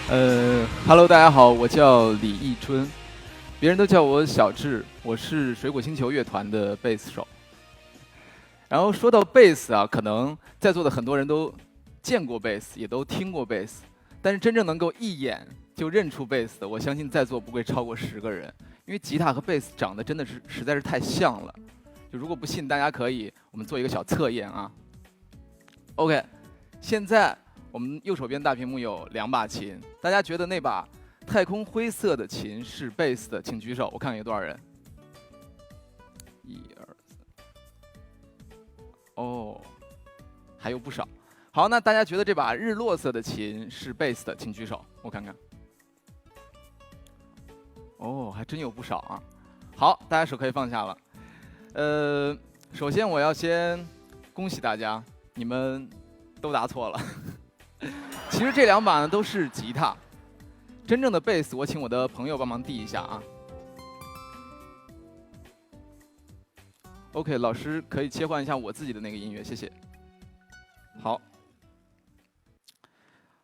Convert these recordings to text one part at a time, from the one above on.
Hello，大家好，我叫李义春，别人都叫我小智，我是水果星球乐团的贝斯手。然后说到贝斯啊，可能在座的很多人都见过贝斯，也都听过贝斯，但是真正能够一眼就认出贝斯的，我相信在座不会超过10个人，因为吉他和贝斯长得真的是实在是太像了。就如果不信，大家可以我们做一个小测验啊。OK，现在我们右手边大屏幕有2把琴，大家觉得那把太空灰色的琴是贝斯的，请举手，我看看有多少人。1、2、3，哦，还有不少。好，那大家觉得这把日落色的琴是贝斯的，请举手，我看看。哦，还真有不少啊。好，大家手可以放下了。首先我要先恭喜大家，你们都答错了。其实这2把呢都是吉他，真正的贝斯我请我的朋友帮忙递一下啊。OK， 老师可以切换一下我自己的那个音乐，谢谢。好，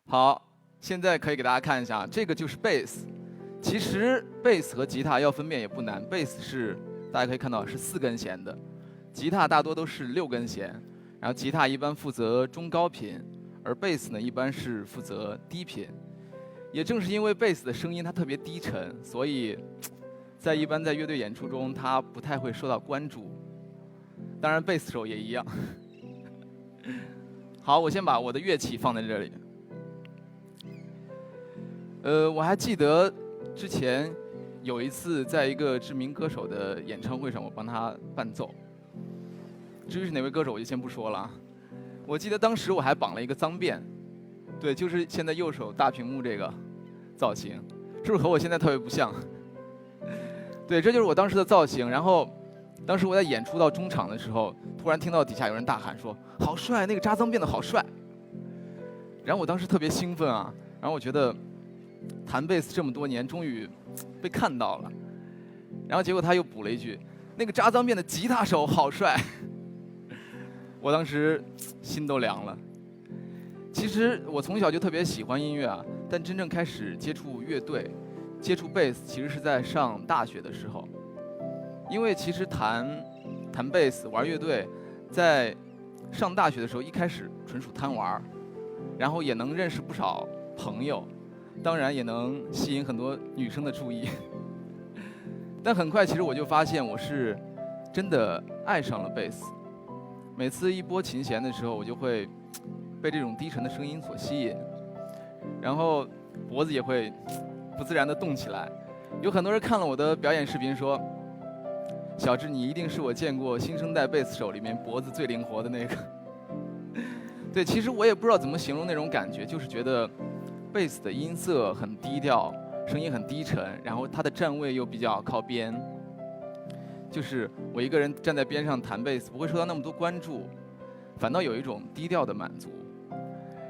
好，现在可以给大家看一下，这个就是贝斯。其实贝斯和吉他要分辨也不难，贝斯是大家可以看到是4根弦的，吉他大多都是6根弦，然后吉他一般负责中高频，而贝斯呢一般是负责低频。也正是因为贝斯的声音它特别低沉，所以一般在乐队演出中它不太会受到关注。当然贝斯手也一样。好，我先把我的乐器放在这里。我还记得之前有一次在一个知名歌手的演唱会上，我帮他伴奏。至于是哪位歌手，我就先不说了啊。我记得当时我还绑了一个脏辫，对，就是现在右手大屏幕这个造型，是不是和我现在特别不像？对，这就是我当时的造型。然后，当时我在演出到中场的时候，突然听到底下有人大喊说：“好帅，那个扎脏辫的好帅！”然后我当时特别兴奋啊，然后我觉得弹贝斯这么多年，终于被看到了。然后结果他又补了一句：“那个扎脏辫的吉他手好帅。”我当时心都凉了。其实我从小就特别喜欢音乐啊，但真正开始接触乐队、接触贝斯，其实是在上大学的时候。因为其实弹贝斯、玩乐队，在上大学的时候一开始纯属贪玩，然后也能认识不少朋友，当然也能吸引很多女生的注意。但很快，其实我就发现我是真的爱上了贝斯。每次一拨琴弦的时候，我就会被这种低沉的声音所吸引，然后脖子也会不自然地动起来。有很多人看了我的表演视频说：“小智，你一定是我见过新生代贝斯手里面脖子最灵活的那个。”对，其实我也不知道怎么形容那种感觉，就是觉得贝斯的音色很低调，声音很低沉，然后它的站位又比较靠边。就是我一个人站在边上弹贝斯，不会受到那么多关注，反倒有一种低调的满足，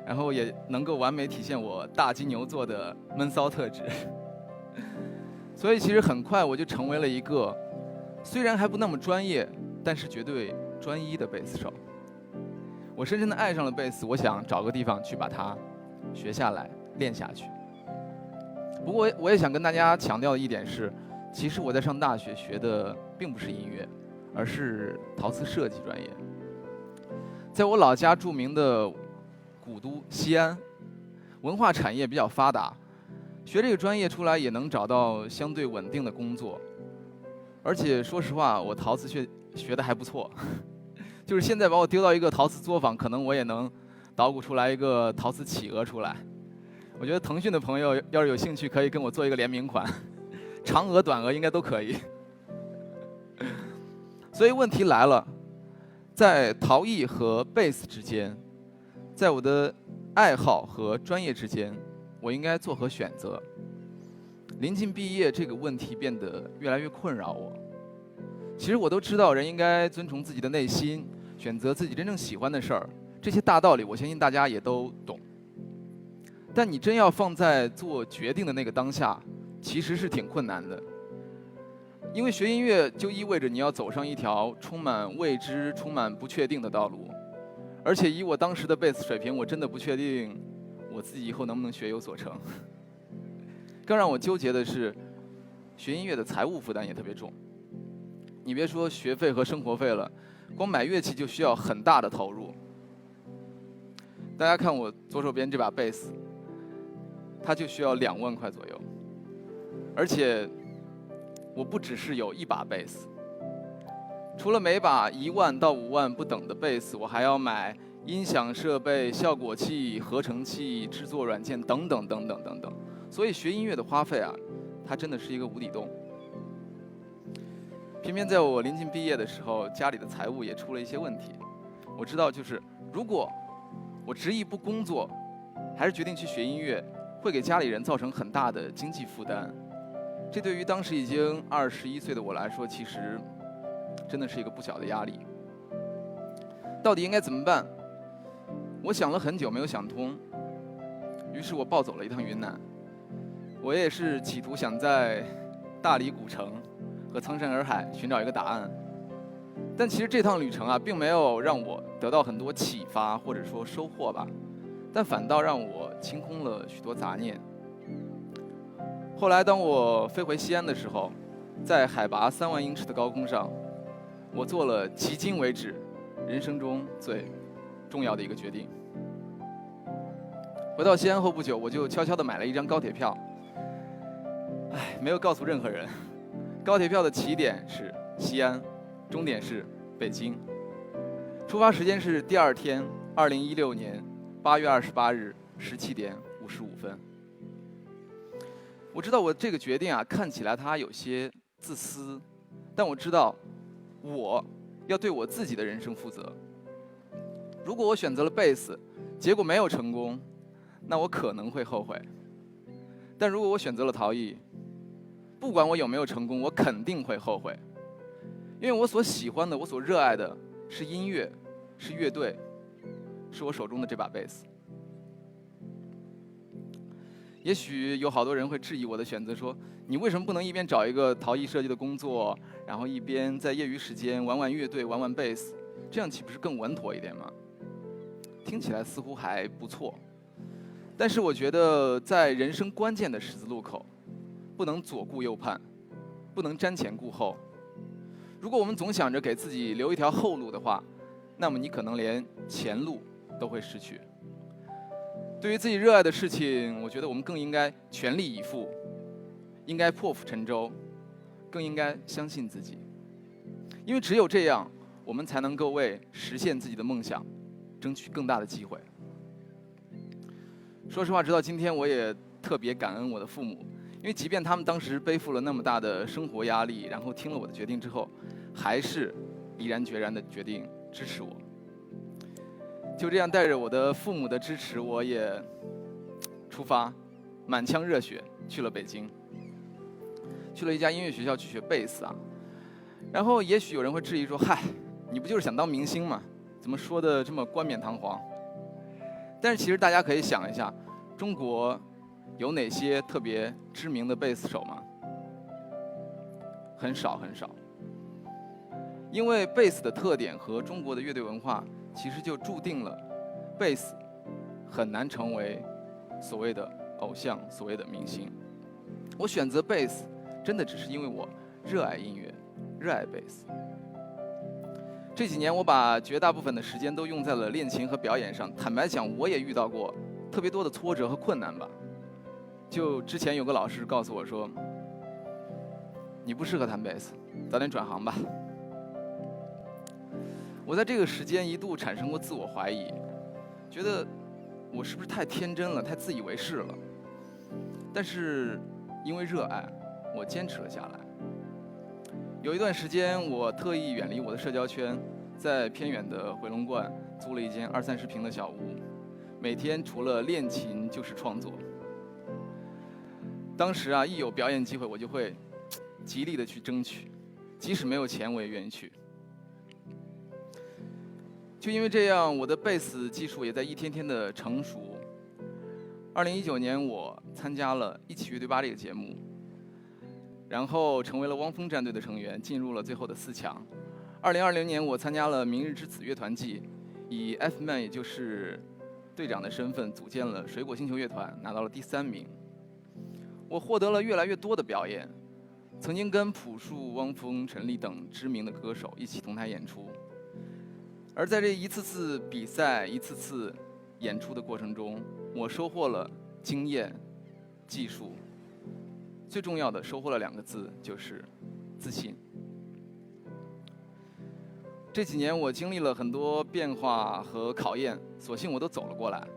然后也能够完美体现我大金牛座的闷骚特质。所以其实很快我就成为了一个虽然还不那么专业，但是绝对专一的贝斯手。我深深地爱上了贝斯，我想找个地方去把它学下来、练下去。不过我也想跟大家强调的一点是，其实我在上大学学的并不是音乐，而是陶瓷设计专业。在我老家著名的古都西安，文化产业比较发达，学这个专业出来也能找到相对稳定的工作。而且说实话，我陶瓷学的还不错，就是现在把我丢到一个陶瓷作坊，可能我也能捣鼓出来一个陶瓷企鹅出来。我觉得腾讯的朋友要是有兴趣，可以跟我做一个联名款。长额、短额应该都可以。所以问题来了，在陶艺和贝斯之间，在我的爱好和专业之间，我应该作何选择？临近毕业这个问题变得越来越困扰我。其实我都知道，人应该遵从自己的内心，选择自己真正喜欢的事儿，这些大道理我相信大家也都懂。但你真要放在做决定的那个当下，其实是挺困难的，因为学音乐就意味着你要走上一条充满未知、充满不确定的道路，而且以我当时的贝斯水平，我真的不确定我自己以后能不能学有所成。更让我纠结的是，学音乐的财务负担也特别重。你别说学费和生活费了，光买乐器就需要很大的投入。大家看我左手边这把贝斯，它就需要2万块左右，而且我不只是有一把贝斯，除了每把1万到5万不等的贝斯，我还要买音响设备、效果器、合成器、制作软件等等等等等等。所以学音乐的花费啊，它真的是一个无底洞。偏偏在我临近毕业的时候，家里的财务也出了一些问题。我知道，就是如果我执意不工作，还是决定去学音乐，会给家里人造成很大的经济负担。这对于当时已经21岁的我来说，其实真的是一个不小的压力。到底应该怎么办？我想了很久，没有想通。于是我暴走了一趟云南。我也是企图想在大理古城和苍山洱海寻找一个答案。但其实这趟旅程啊，并没有让我得到很多启发或者说收获吧，但反倒让我清空了许多杂念。后来当我飞回西安的时候，在海拔3万英尺的高空上，我做了迄今为止人生中最重要的一个决定。回到西安后不久，我就悄悄地买了一张高铁票。没有告诉任何人。高铁票的起点是西安，终点是北京。出发时间是第2天，2016年8月28日17点55分。我知道我这个决定啊，看起来它有些自私，但我知道我要对我自己的人生负责。如果我选择了贝斯，结果没有成功，那我可能会后悔。但如果我选择了陶艺，不管我有没有成功，我肯定会后悔，因为我所喜欢的，我所热爱的是音乐，是乐队，是我手中的这把贝斯。也许有好多人会质疑我的选择，说你为什么不能一边找一个陶艺设计的工作，然后一边在业余时间玩玩乐队，玩玩贝斯，这样岂不是更稳妥一点吗？听起来似乎还不错，但是我觉得在人生关键的十字路口，不能左顾右盼，不能瞻前顾后。如果我们总想着给自己留一条后路的话，那么你可能连前路都会失去。对于自己热爱的事情，我觉得我们更应该全力以赴，应该破釜沉舟，更应该相信自己。因为只有这样，我们才能够为实现自己的梦想争取更大的机会。说实话，直到今天我也特别感恩我的父母，因为即便他们当时背负了那么大的生活压力，然后听了我的决定之后，还是毅然决然的决定支持我。就这样带着我的父母的支持，我也出发，满腔热血去了北京，去了一家音乐学校去学贝斯啊。然后也许有人会质疑说，嗨，你不就是想当明星吗？怎么说的这么冠冕堂皇？但是其实大家可以想一下，中国有哪些特别知名的贝斯手吗？很少很少。因为贝斯的特点和中国的乐队文化，其实就注定了贝斯很难成为所谓的偶像，所谓的明星。我选择贝斯，真的只是因为我热爱音乐，热爱贝斯。这几年我把绝大部分的时间都用在了练琴和表演上。坦白讲，我也遇到过特别多的挫折和困难吧。就之前有个老师告诉我说，你不适合弹贝斯，早点转行吧。我在这个时间一度产生过自我怀疑，觉得我是不是太天真了，太自以为是了。但是因为热爱，我坚持了下来。有一段时间，我特意远离我的社交圈，在偏远的回龙观租了一间20-30平的小屋，每天除了练琴就是创作。当时啊，一有表演机会，我就会极力的去争取，即使没有钱，我也愿意去。就因为这样，我的贝斯技术也在一天天的成熟。2019年，我参加了《一起乐队吧》这个节目，然后成为了汪峰战队的成员，进入了最后的4强。2020年，我参加了明日之子乐团季，以 F-man 也就是队长的身份组建了水果星球乐团，拿到了第3名。我获得了越来越多的表演，曾经跟朴树、汪峰、陈粒等知名的歌手一起同台演出。而在这一次次比赛、一次次演出的过程中，我收获了经验、技术，最重要的收获了2个字，就是自信。这几年我经历了很多变化和考验，所幸我都走了过来，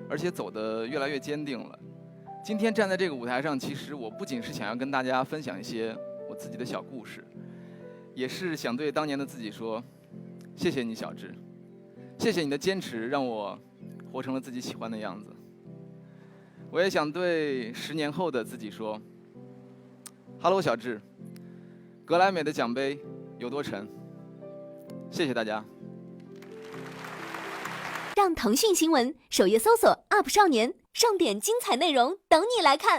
而且走得越来越坚定了。今天站在这个舞台上，其实我不仅是想要跟大家分享一些我自己的小故事，也是想对当年的自己说，谢谢你小智，谢谢你的坚持，让我活成了自己喜欢的样子。我也想对10年后的自己说 ，Hello 小智，格莱美的奖杯有多沉？谢谢大家。让腾讯新闻首页搜索 UP 少年，上点精彩内容等你来看。